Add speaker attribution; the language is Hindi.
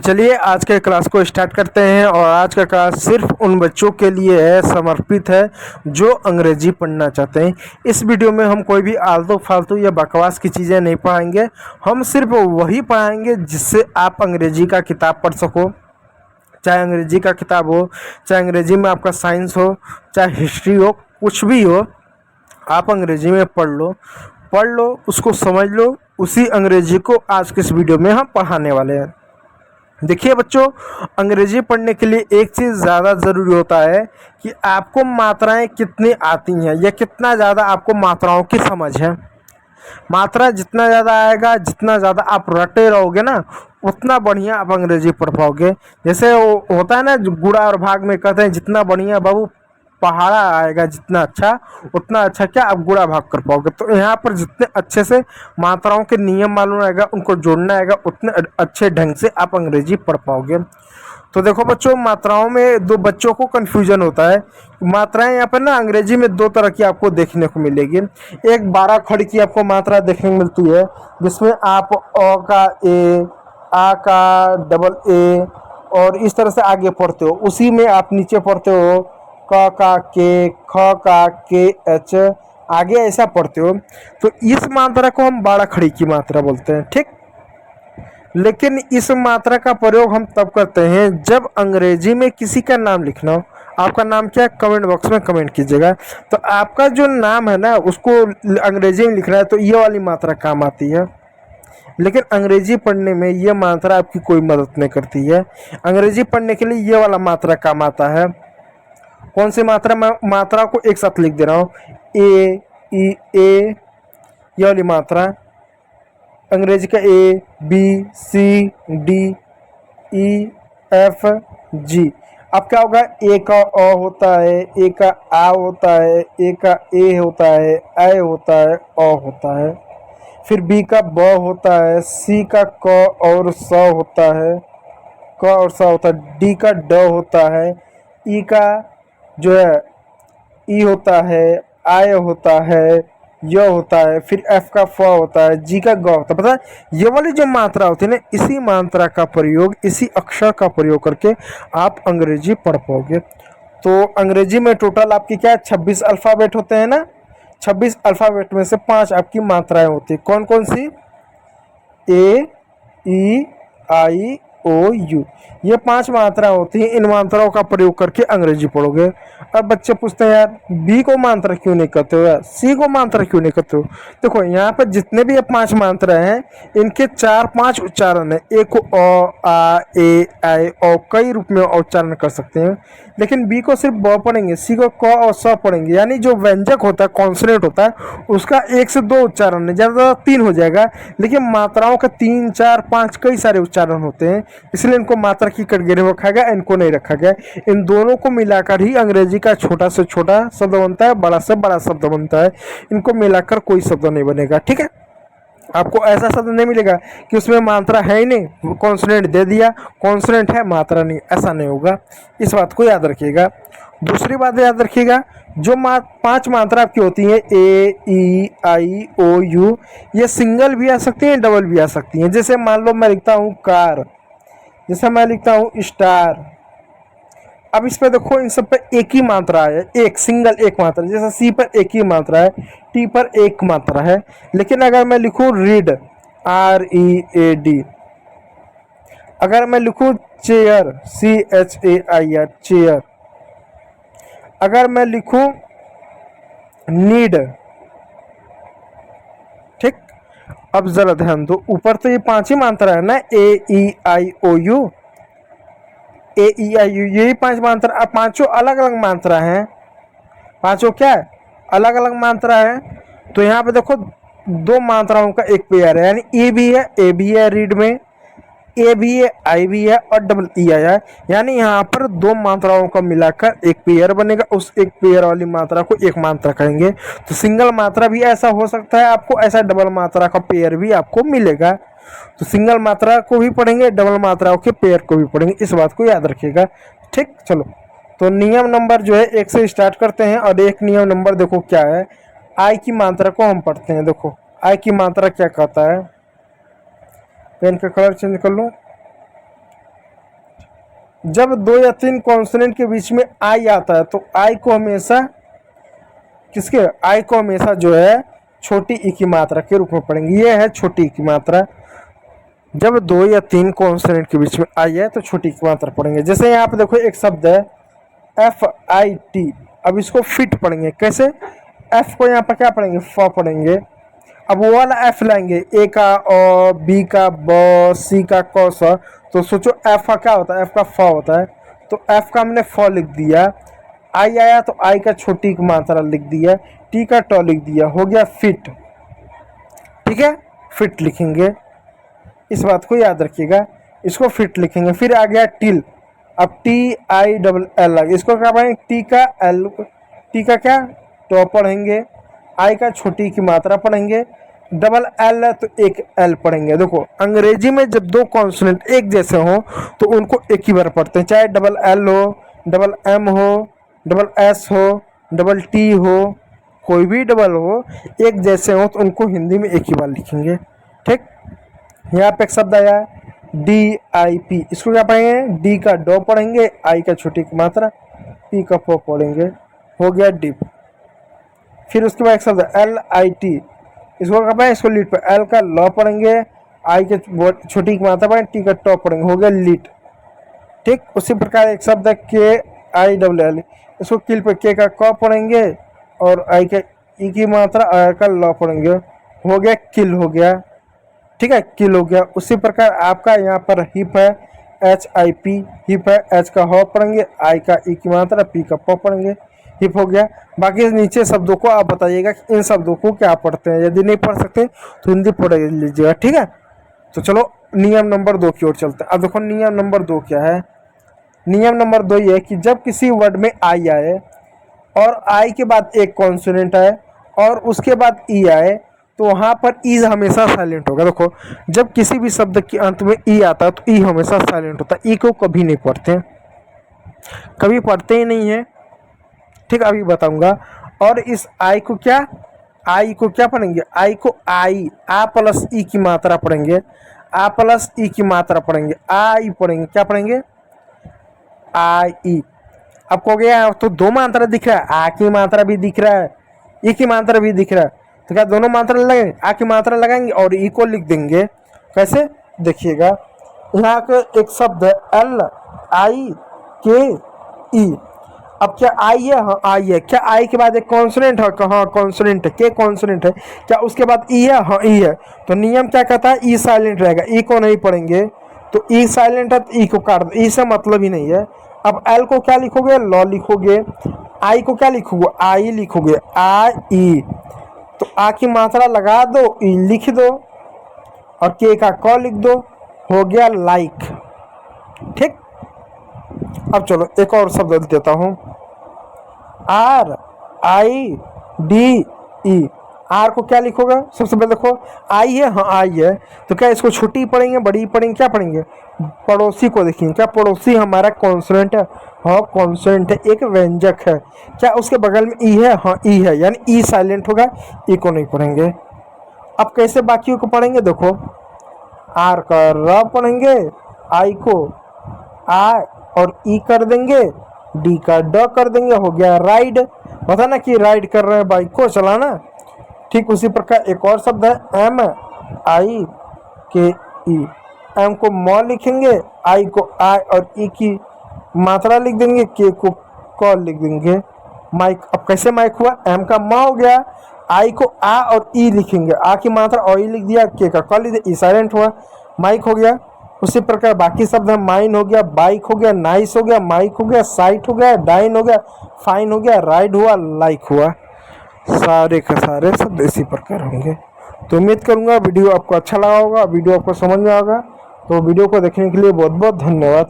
Speaker 1: चलिए आज के क्लास को स्टार्ट करते हैं। और आज का क्लास सिर्फ उन बच्चों के लिए है, समर्पित है जो अंग्रेजी पढ़ना चाहते हैं। इस वीडियो में हम कोई भी आलतू फालतू या बकवास की चीज़ें नहीं पढ़ाएंगे। हम सिर्फ वही पढ़ाएंगे जिससे आप अंग्रेजी का किताब पढ़ सको। चाहे अंग्रेजी का किताब हो, चाहे अंग्रेजी में आपका साइंस हो, चाहे हिस्ट्री हो, कुछ भी हो, आप अंग्रेजी में पढ़ लो, उसको समझ लो। उसी अंग्रेजी को आज के इस वीडियो में हम पढ़ाने वाले हैं। देखिए बच्चों, अंग्रेजी पढ़ने के लिए एक चीज़ ज़्यादा ज़रूरी होता है कि आपको मात्राएं कितनी आती हैं या कितना ज़्यादा आपको मात्राओं की समझ है। मात्रा जितना ज़्यादा आएगा, जितना ज़्यादा आप रटे रहोगे ना, उतना बढ़िया आप अंग्रेजी पढ़ पाओगे। जैसे वो होता है ना, गुणा और भाग में कहते हैं जितना बढ़िया बाबू पहाड़ा आएगा, जितना अच्छा उतना अच्छा क्या आप गुणा भाग कर पाओगे। तो यहाँ पर जितने अच्छे से मात्राओं के नियम मालूम आएगा, उनको जोड़ना आएगा, उतने अच्छे ढंग से आप अंग्रेजी पढ़ पाओगे। तो देखो बच्चों, मात्राओं में दो बच्चों को कन्फ्यूजन होता है। मात्राएं यहाँ पर ना अंग्रेजी में दो तरह की आपको देखने को मिलेगी। एक 12 खड़ी की आपको मात्रा देखने को मिलती है, जिसमें आप अ का ए, आ का डबल ए और इस तरह से आगे पढ़ते हो। उसी में आप नीचे पढ़ते हो क का के, ख का के एच, आगे ऐसा पढ़ते हो। तो इस मात्रा को हम 12 खड़ी की मात्रा बोलते हैं, ठीक। लेकिन इस मात्रा का प्रयोग हम तब करते हैं जब अंग्रेजी में किसी का नाम लिखना हो। आपका नाम क्या है, कमेंट बॉक्स में कमेंट कीजिएगा। तो आपका जो नाम है ना, उसको अंग्रेजी में लिखना है तो ये वाली मात्रा काम आती है। लेकिन अंग्रेजी पढ़ने में ये मात्रा आपकी कोई मदद नहीं करती है। अंग्रेजी पढ़ने के लिए ये वाला मात्रा काम आता है। कौन सी मात्रा? मात्रा को एक साथ लिख दे रहा हूँ, ए ई ए, ये वाली मात्रा। अंग्रेजी का A B C D E F G. अब क्या होगा, ए का अ होता है, ए का आ होता है, ए का ए होता है, ए होता है, अ होता है। फिर बी का ब होता है, सी का क और स होता है, क और स होता है, डी का ड होता है, ई का जो है ई होता है, आय होता है, य होता है, फिर एफ का फ होता है, जी का ग होता है। पता है, ये वाली जो मात्रा होती है ना, इसी मात्रा का प्रयोग, इसी अक्षर का प्रयोग करके आप अंग्रेजी पढ़ पाओगे। तो अंग्रेजी में टोटल आपकी क्या है, 26 अल्फ़ाबेट होते हैं ना। 26 अल्फ़ाबेट में से 5 आपकी मात्राएं होती है। कौन कौन सी? ए ई आई ओ यू, ये 5 मात्रा होती हैं। इन मात्राओं का प्रयोग करके अंग्रेजी पढ़ोगे। अब बच्चे पूछते हैं, यार बी को मात्रा क्यों नहीं करते हो, यार सी को मात्रा क्यों नहीं करते हो? देखो, यहाँ पर जितने भी ये 5 मात्राएं हैं, इनके 4-5 उच्चारण है। एक को अ आ ए आई ओ कई रूप में उच्चारण कर सकते हैं। लेकिन बी को सिर्फ ब पढ़ेंगे, सी को क और स पढ़ेंगे। यानी जो व्यंजक होता है, कॉन्सोनेंट होता है, उसका 1 से 2 उच्चारण है, ज़्यादा 3 हो जाएगा। लेकिन मात्राओं का 3, 4, 5 कई सारे उच्चारण होते हैं, इसलिए इनको मात्रा की कैटेगरी में रखा गया, इनको नहीं रखा गया। इन दोनों को मिलाकर ही अंग्रेजी का छोटा से छोटा शब्द बनता है, बड़ा से बड़ा शब्द बनता है। इनको मिलाकर कोई शब्द नहीं बनेगा, ठीक है। आपको ऐसा शब्द नहीं मिलेगा कि उसमें मात्रा है ही नहीं, कॉन्सोनेंट दे दिया, कॉन्सोनेंट है मात्रा नहीं, ऐसा नहीं होगा। इस बात को याद रखिएगा। दूसरी बात याद रखिएगा, जो 5 मात्रा आपकी होती है, ए ई आई ओ यू, ये सिंगल भी आ सकती हैं, डबल भी आ सकती हैं। जैसे मान लो मैं लिखता हूँ कार, जैसे मैं लिखता हूँ स्टार। अब इस पे देखो, इन सब पे एक ही मात्रा है, एक सिंगल एक मात्रा। जैसे सी पर एक ही मात्रा है, टी पर एक मात्रा है। लेकिन अगर मैं लिखूँ read, R E A D, अगर मैं लिखूँ chair, C H A I R, chair, अगर मैं लिखूँ नीड, ठीक। अब जरा ध्यान दो, ऊपर तो ये 5 ही मात्रा है ना, ए ई आई ओ you, A E I you, यही 5 मात्रा। अब पांचों अलग अलग मात्रा हैं, पांचों क्या है, अलग अलग मात्रा है। तो यहाँ पे देखो, 2 मात्राओं का एक पेयर है, यानी ए भी है, ए भी है रीड में, ए भी है, आई भी है और डबल ई आया है। यानी यहाँ पर 2 मात्राओं का मिलाकर एक पेयर बनेगा। उस एक पेयर वाली मात्रा को एक मात्रा कहेंगे। तो सिंगल मात्रा भी ऐसा हो सकता है आपको, ऐसा डबल मात्रा का पेयर भी आपको मिलेगा। तो सिंगल मात्रा को भी पढ़ेंगे, डबल मात्राओं के पेयर को भी पढ़ेंगे, इस बात को याद रखिएगा, ठीक। चलो, तो नियम नंबर जो है 1 से स्टार्ट करते हैं। और एक नियम नंबर देखो क्या है, आई की मात्रा को हम पढ़ते हैं। देखो आई की मात्रा क्या कहता है, पेन का कलर चेंज कर लो। जब 2 या 3 कॉन्सोनेंट के बीच में आई आता है तो आई को हमेशा जो है छोटी ई की मात्रा के रूप में पढ़ेंगे। ये है छोटी ई की मात्रा। जब 2 या 3 कॉन्सोनेंट के बीच में आई है तो छोटी ई की मात्रा पढ़ेंगे। जैसे यहाँ पे देखो एक शब्द है FIT। अब इसको फिट पढ़ेंगे। कैसे? एफ को यहाँ पर क्या पढ़ेंगे? फ पढ़ेंगे। अब वो वाला एफ लाएंगे, ए का अ, बी का ब, सी का क, स। तो सोचो एफ का क्या होता है? एफ का फ होता है। तो एफ का हमने फ लिख दिया। आई आया तो आई का छोटी की मात्रा लिख दिया, टी का ट लिख दिया, हो गया फिट। ठीक है, फिट लिखेंगे। इस बात को याद रखिएगा, इसको फिट लिखेंगे। फिर आ गया टिल। अब TILL, इसको क्या पढ़ेंगे? टी का क्या? ट पढ़ेंगे। आई का छोटी की मात्रा पढ़ेंगे। डबल एल है तो एक एल पढ़ेंगे। देखो अंग्रेजी में जब 2 कॉन्सोनेंट एक जैसे हो तो उनको एक ही बार पढ़ते हैं, चाहे डबल एल हो, डबल एम हो, डबल एस हो, डबल टी हो, कोई भी डबल हो, एक जैसे हो तो उनको हिंदी में एक ही बार लिखेंगे। ठीक, यहाँ पे एक शब्द आया DIP। इसको क्या पढ़ेंगे? डी का डो पढ़ेंगे, आई का छोटी की मात्रा, पी का प पढ़ेंगे, हो गया डिप। फिर उसके बाद एक शब्द LIT। इसको क्या पढ़ेंगे? इसको लीट पर, एल का ल पढ़ेंगे, आई के छोटी की मात्रा पढ़ेंगे, टी का टॉप पढ़ेंगे, हो गया लीट। ठीक, उसी प्रकार एक शब्द है KILL। इसको किल पे के का क पढ़ेंगे और आई का ई की मात्रा, आर का ल पढ़ेंगे, हो गया किल, हो गया। ठीक है, किल हो गया। उसी प्रकार आपका यहाँ पर हिप है, HIP, हिप है, एच का ह पढ़ेंगे, आई का ई की मात्रा, पी का प पढ़ेंगे, हिप हो गया। बाकी नीचे शब्दों को आप बताइएगा कि इन शब्दों को क्या पढ़ते हैं। यदि नहीं पढ़ सकते तो हिंदी पढ़ लीजिएगा। ठीक है, तो चलो नियम नंबर 2 की ओर चलते हैं। अब देखो नियम नंबर 2 क्या है। नियम नंबर 2 ये है कि जब किसी वर्ड में आई आए और आई के बाद एक कॉन्सोनेंट आए और उसके बाद ई आए तो वहाँ पर ई हमेशा साइलेंट होगा। देखो जब किसी भी शब्द के अंत में ई आता है तो ई हमेशा साइलेंट होता है। ई को कभी नहीं पढ़ते, कभी पढ़ते ही नहीं है। ठीक, अभी बताऊंगा। और इस आई को क्या पढ़ेंगे? आई को आई, आ प्लस ई की मात्रा पढ़ेंगे, आ प्लस ई की मात्रा पढ़ेंगे, आई पढ़ेंगे। क्या पढ़ेंगे? आई ई। अब हो गया तो 2 मात्रा दिख रहा है, आ की मात्रा भी दिख रहा है, ई की मात्रा भी दिख रहा है। तो क्या दोनों मात्रा लगाएंगे? आ की मात्रा लगाएंगे और ई को लिख देंगे। कैसे? देखिएगा, यहाँ का एक शब्द है LIKE। अब क्या आई है? हाँ आई है। क्या आई के बाद एक कॉन्सोनेंट है? हाँ कॉन्सोनेंट है। के कॉन्सोनेंट है। क्या उसके बाद ई है? हाँ ई है। तो नियम क्या कहता है? ई साइलेंट रहेगा, ई को नहीं पढ़ेंगे। तो ई साइलेंट है तो ई को काट दो, ई से मतलब ही नहीं है। अब एल को क्या लिखोगे? लॉ लिखोगे। आई को क्या लिखोगे? आई लिखोगे, आई ई। तो आ की मात्रा लगा दो, ई लिख दो और के का क लिख दो, हो गया लाइक। ठीक, अब चलो एक और शब्द देता हूं, RIDE। आर को क्या लिखोगे? सबसे पहले देखो आई है, हाँ आई है। तो क्या इसको छोटी पढ़ेंगे, बड़ी पढ़ेंगे? क्या पढ़ेंगे? पड़ोसी को देखेंगे। क्या पड़ोसी हमारा कॉन्सोनेंट है? हाँ कॉन्सोनेंट है, एक व्यंजक है। क्या उसके बगल में ई है? हाँ ई है, यानी ई साइलेंट होगा, ई को नहीं पढ़ेंगे। अब कैसे बाकियों को पढ़ेंगे? देखो आर का र पढ़ेंगे, आई को आ और ई कर देंगे, डी का ड कर देंगे, हो गया राइड। पता ना कि राइड कर रहे हैं, बाइक को चलाना। ठीक उसी प्रकार एक और शब्द है MIKE। एम को म लिखेंगे, आई को आई और ई की मात्रा लिख देंगे, के को क लिख देंगे, माइक। अब कैसे माइक हुआ? एम का म हो गया, आई को आ और ई लिखेंगे, आ की मात्रा और ई लिख दिया, के का क लिख दिया, ई साइलेंट हुआ, माइक हो गया। उसी प्रकार बाकी शब्द है, माइन हो गया, बाइक हो गया, नाइस हो गया, माइक हो गया, साइट हो गया, डाइन हो गया, फाइन हो गया, राइड हुआ, लाइक हुआ। सारे के सारे शब्द इसी प्रकार होंगे। तो उम्मीद करूंगा वीडियो आपको अच्छा लगा होगा, वीडियो आपको समझ में आएगा। तो वीडियो को देखने के लिए बहुत बहुत धन्यवाद।